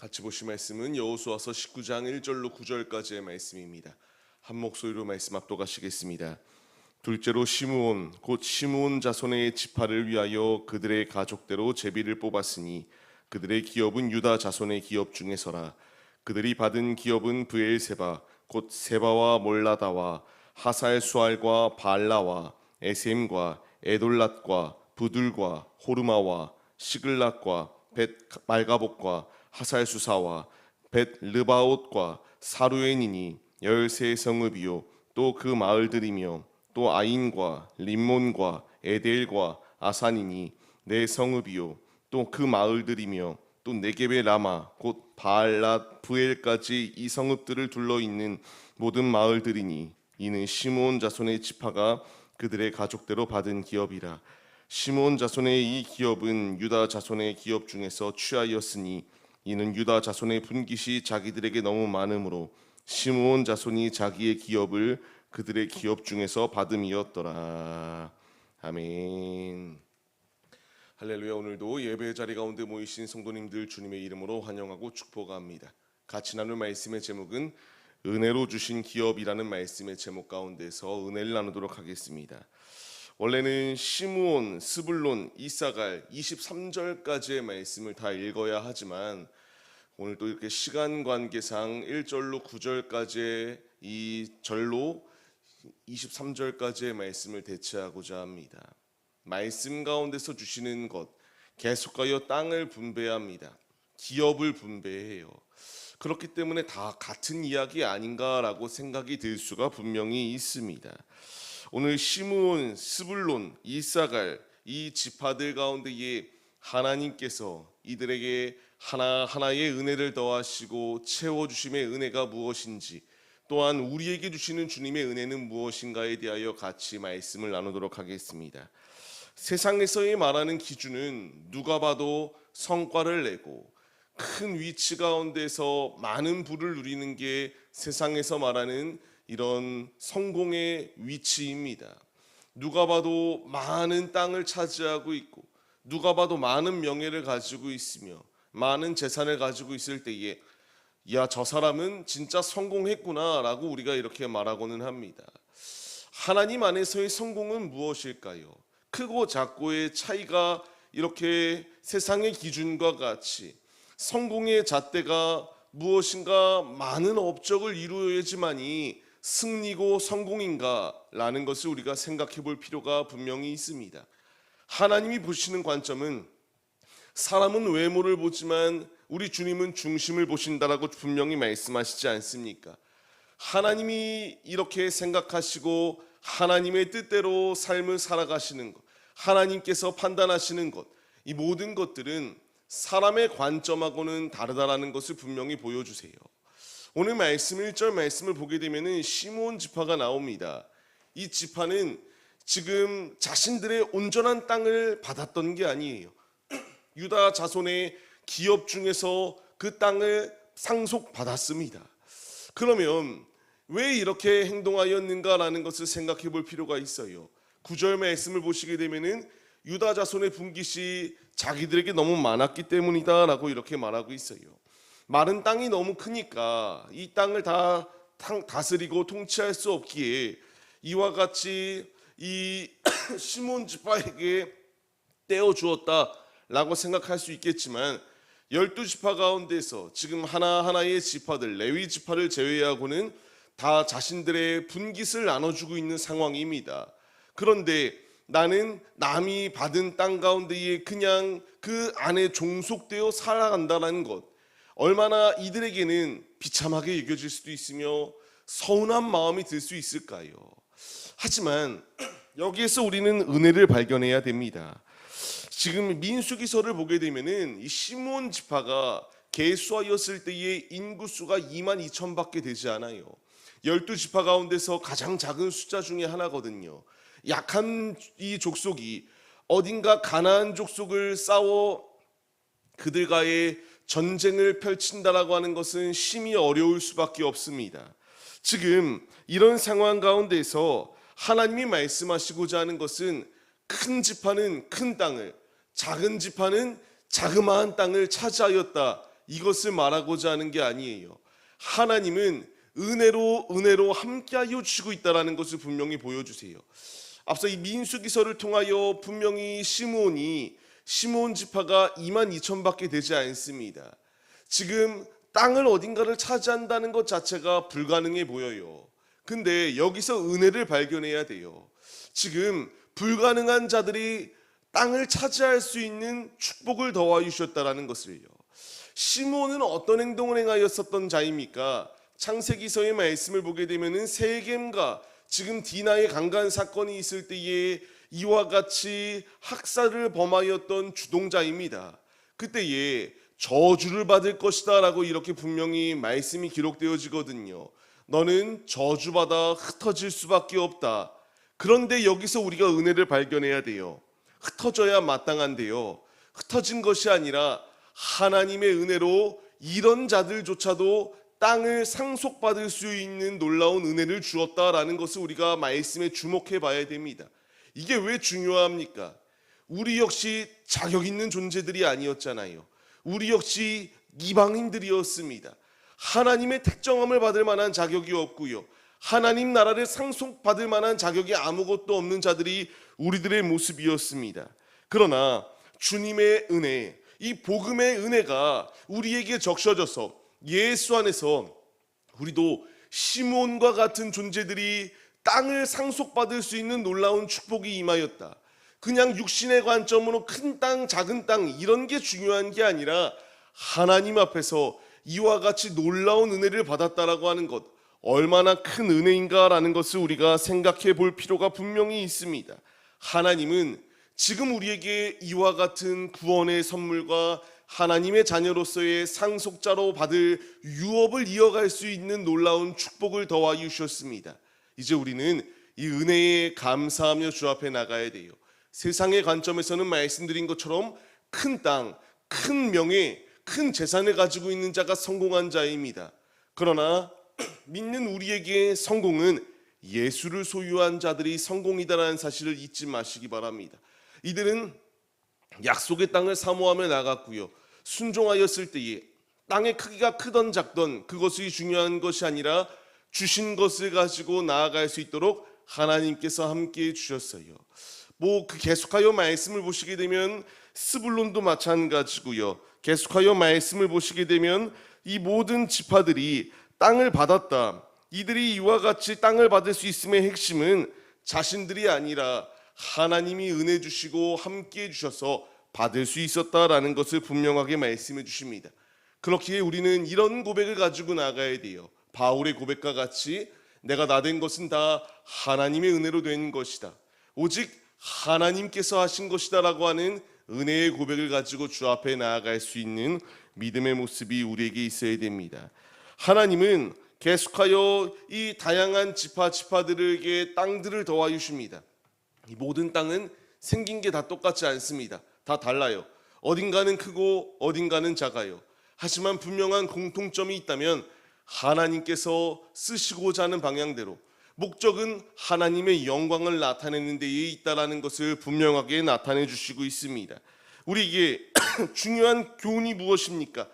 같이 보실 말씀은 여호수아서 19장 1절로 9절까지의 말씀입니다. 한 목소리로 말씀 압도하시겠습니다. 둘째로 시므온 곧 시므온 자손의 지파를 위하여 그들의 가족대로 제비를 뽑았으니 그들의 기업은 유다 자손의 기업 중에서라. 그들이 받은 기업은 브엘세바 곧 세바와 몰라다와 하살수알과 발라와 에셈과 에돌랏과 부들과 호르마와 시글락과 벳 말가복과 하살수사와 벳 르바옷과 사루엔이니 13성읍이요 또 그 마을들이며 또 아인과 림몬과 에델과 아산이니 4성읍이요 또 그 마을들이며 또 네겝의 라마 곧 바알랏 브엘까지 이 성읍들을 둘러 있는 모든 마을들이니 이는 시므온 자손의 지파가 그들의 가족대로 받은 기업이라. 시므온 자손의 이 기업은 유다 자손의 기업 중에서 취하였으니 이는 유다 자손의 분깃이 자기들에게 너무 많으므로 시므온 자손이 자기의 기업을 그들의 기업 중에서 받음이었더라. 아멘. 할렐루야. 오늘도 예배의 자리 가운데 모이신 성도님들 주님의 이름으로 환영하고 축복합니다. 같이 나눌 말씀의 제목은 은혜로 주신 기업이라는 말씀의 제목 가운데서 은혜를 나누도록 하겠습니다. 원래는 시므온, 스불론, 이사갈 23절까지의 말씀을 다 읽어야 하지만 오늘 또 이렇게 시간 관계상 1절로 9절까지의 이 절로 23절까지의 말씀을 대체하고자 합니다. 말씀 가운데서 주시는 것, 계속하여 땅을 분배합니다. 기업을 분배해요. 그렇기 때문에 다 같은 이야기 아닌가라고 생각이 들 수가 분명히 있습니다. 오늘 시므온, 스불론, 이사갈 이 지파들 가운데에 하나님께서 이들에게 하나하나의 은혜를 더하시고 채워주심의 은혜가 무엇인지, 또한 우리에게 주시는 주님의 은혜는 무엇인가에 대하여 같이 말씀을 나누도록 하겠습니다. 세상에서의 말하는 기준은 누가 봐도 성과를 내고 큰 위치 가운데서 많은 부를 누리는 게 세상에서 말하는 이런 성공의 위치입니다. 누가 봐도 많은 땅을 차지하고 있고 누가 봐도 많은 명예를 가지고 있으며 많은 재산을 가지고 있을 때에 야, 저 사람은 진짜 성공했구나 라고 우리가 이렇게 말하고는 합니다. 하나님 안에서의 성공은 무엇일까요? 크고 작고의 차이가 이렇게 세상의 기준과 같이 성공의 잣대가 무엇인가 많은 업적을 이루어야지만이 승리고 성공인가 라는 것을 우리가 생각해 볼 필요가 분명히 있습니다. 하나님이 보시는 관점은 사람은 외모를 보지만 우리 주님은 중심을 보신다라고 분명히 말씀하시지 않습니까? 하나님이 이렇게 생각하시고 하나님의 뜻대로 삶을 살아가시는 것, 하나님께서 판단하시는 것, 이 모든 것들은 사람의 관점하고는 다르다라는 것을 분명히 보여주세요. 오늘 말씀 1절 말씀을 보게 되면 시므온 지파가 나옵니다. 이 지파는 지금 자신들의 온전한 땅을 받았던 게 아니에요. 유다 자손의 기업 중에서 그 땅을 상속받았습니다. 그러면 왜 이렇게 행동하였는가라는 것을 생각해 볼 필요가 있어요. 9절 말씀을 보시게 되면은 유다 자손의 분깃이 자기들에게 너무 많았기 때문이다 라고 이렇게 말하고 있어요. 마른 땅이 너무 크니까 이 땅을 다 다스리고 통치할 수 없기에 이와 같이 이 시므온 지파에게 떼어주었다 라고 생각할 수 있겠지만 12지파 가운데서 지금 하나하나의 지파들, 레위 지파를 제외하고는 다 자신들의 분깃을 나눠주고 있는 상황입니다. 그런데 나는 남이 받은 땅 가운데에 그냥 그 안에 종속되어 살아간다는 것, 얼마나 이들에게는 비참하게 여겨질 수도 있으며 서운한 마음이 들 수 있을까요? 하지만 여기에서 우리는 은혜를 발견해야 됩니다. 지금 민수기서를 보게 되면은 이 시므온 지파가 개수하였을 때의 인구수가 22,000밖에 되지 않아요. 12지파 가운데서 가장 작은 숫자 중에 하나거든요. 약한 이 족속이 어딘가 가나안 족속을 싸워 그들과의 전쟁을 펼친다라고 하는 것은 심히 어려울 수밖에 없습니다. 지금 이런 상황 가운데서 하나님이 말씀하시고자 하는 것은 큰 지파는 큰 땅을, 작은 지파는 자그마한 땅을 차지하였다, 이것을 말하고자 하는 게 아니에요. 하나님은 은혜로 함께하여 주시고 있다는 것을 분명히 보여주세요. 앞서 이 민수기서를 통하여 분명히 시므온 지파가 22,000밖에 되지 않습니다. 지금 땅을 어딘가를 차지한다는 것 자체가 불가능해 보여요. 근데 여기서 은혜를 발견해야 돼요. 지금 불가능한 자들이 땅을 차지할 수 있는 축복을 더하여 주셨다라는 것을요. 시므온은 어떤 행동을 행하였었던 자입니까? 창세기서의 말씀을 보게 되면은 세겜과 지금 디나의 강간 사건이 있을 때에 이와 같이 학살을 범하였던 주동자입니다. 그때에 저주를 받을 것이다 라고 이렇게 분명히 말씀이 기록되어지거든요. 너는 저주받아 흩어질 수밖에 없다. 그런데 여기서 우리가 은혜를 발견해야 돼요. 흩어져야 마땅한데요. 흩어진 것이 아니라 하나님의 은혜로 이런 자들조차도 땅을 상속받을 수 있는 놀라운 은혜를 주었다라는 것을 우리가 말씀에 주목해 봐야 됩니다. 이게 왜 중요합니까? 우리 역시 자격 있는 존재들이 아니었잖아요. 우리 역시 이방인들이었습니다. 하나님의 택정함을 받을 만한 자격이 없고요. 하나님 나라를 상속받을 만한 자격이 아무것도 없는 자들이 우리들의 모습이었습니다. 그러나 주님의 은혜, 이 복음의 은혜가 우리에게 적셔져서 예수 안에서 우리도 시므온과 같은 존재들이 땅을 상속받을 수 있는 놀라운 축복이 임하였다. 그냥 육신의 관점으로 큰 땅, 작은 땅 이런 게 중요한 게 아니라 하나님 앞에서 이와 같이 놀라운 은혜를 받았다라고 하는 것, 얼마나 큰 은혜인가라는 것을 우리가 생각해 볼 필요가 분명히 있습니다. 하나님은 지금 우리에게 이와 같은 구원의 선물과 하나님의 자녀로서의 상속자로 받을 유업을 이어갈 수 있는 놀라운 축복을 더하여 주셨습니다. 이제 우리는 이 은혜에 감사하며 주 앞에 나가야 돼요. 세상의 관점에서는 말씀드린 것처럼 큰 땅, 큰 명예, 큰 재산을 가지고 있는 자가 성공한 자입니다. 그러나 믿는 우리에게 성공은 예수를 소유한 자들이 성공이다라는 사실을 잊지 마시기 바랍니다. 이들은 약속의 땅을 사모하며 나갔고요. 순종하였을 때에 땅의 크기가 크던 작던 그것이 중요한 것이 아니라 주신 것을 가지고 나아갈 수 있도록 하나님께서 함께해 주셨어요. 계속하여 말씀을 보시게 되면 스불론도 마찬가지고요. 계속하여 말씀을 보시게 되면 이 모든 지파들이 땅을 받았다. 이들이 이와 같이 땅을 받을 수 있음의 핵심은 자신들이 아니라 하나님이 은혜 주시고 함께해 주셔서 받을 수 있었다라는 것을 분명하게 말씀해 주십니다. 그렇기에 우리는 이런 고백을 가지고 나가야 돼요. 바울의 고백과 같이 내가 나된 것은 다 하나님의 은혜로 된 것이다. 오직 하나님께서 하신 것이다 라고 하는 은혜의 고백을 가지고 주 앞에 나아갈 수 있는 믿음의 모습이 우리에게 있어야 됩니다. 하나님은 계속하여 이 다양한 지파들에게 땅들을 더하여 주십니다. 이 모든 땅은 생긴 게 다 똑같지 않습니다. 다 달라요. 어딘가는 크고 어딘가는 작아요. 하지만 분명한 공통점이 있다면 하나님께서 쓰시고자 하는 방향대로 목적은 하나님의 영광을 나타내는 데에 있다라는 것을 분명하게 나타내 주시고 있습니다. 우리에게 중요한 교훈이 무엇입니까?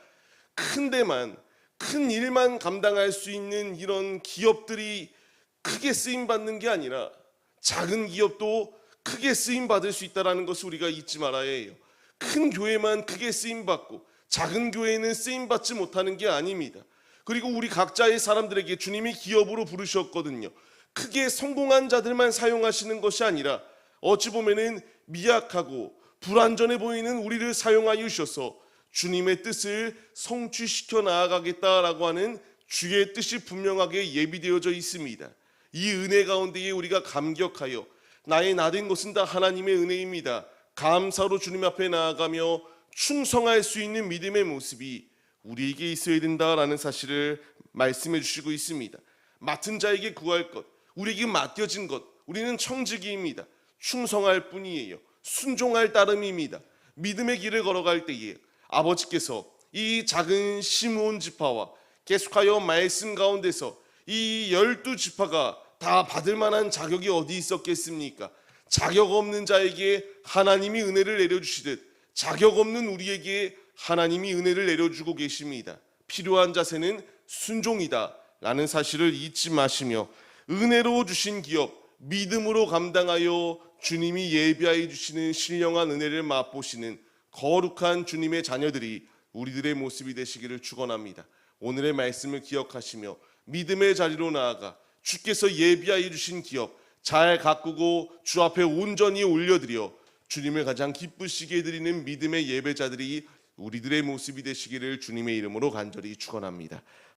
큰 일만 감당할 수 있는 이런 기업들이 크게 쓰임 받는 게 아니라 작은 기업도 크게 쓰임 받을 수 있다라는 것을 우리가 잊지 말아야 해요. 큰 교회만 크게 쓰임 받고 작은 교회는 쓰임 받지 못하는 게 아닙니다. 그리고 우리 각자의 사람들에게 주님이 기업으로 부르셨거든요. 크게 성공한 자들만 사용하시는 것이 아니라 어찌 보면은 미약하고 불완전해 보이는 우리를 사용하여 주셔서 주님의 뜻을 성취시켜 나아가겠다라고 하는 주의 뜻이 분명하게 예비되어져 있습니다. 이 은혜 가운데에 우리가 감격하여 나의 나된 것은 다 하나님의 은혜입니다. 감사로 주님 앞에 나아가며 충성할 수 있는 믿음의 모습이 우리에게 있어야 된다라는 사실을 말씀해 주시고 있습니다. 맡은 자에게 구할 것, 우리에게 맡겨진 것, 우리는 청지기입니다. 충성할 뿐이에요. 순종할 따름입니다. 믿음의 길을 걸어갈 때에 아버지께서 이 작은 시므온 지파와 계속하여 말씀 가운데서 이 12지파가 다 받을 만한 자격이 어디 있었겠습니까? 자격 없는 자에게 하나님이 은혜를 내려주시듯 자격 없는 우리에게 하나님이 은혜를 내려주고 계십니다. 필요한 자세는 순종이다 라는 사실을 잊지 마시며 은혜로 주신 기업 믿음으로 감당하여 주님이 예비하여 주시는 신령한 은혜를 맛보시는 거룩한 주님의 자녀들이 우리들의 모습이 되시기를 축원합니다. 오늘의 말씀을 기억하시며 믿음의 자리로 나아가 주께서 예비하여 주신 기업 잘 가꾸고 주 앞에 온전히 올려드려 주님을 가장 기쁘시게 드리는 믿음의 예배자들이 우리들의 모습이 되시기를 주님의 이름으로 간절히 축원합니다.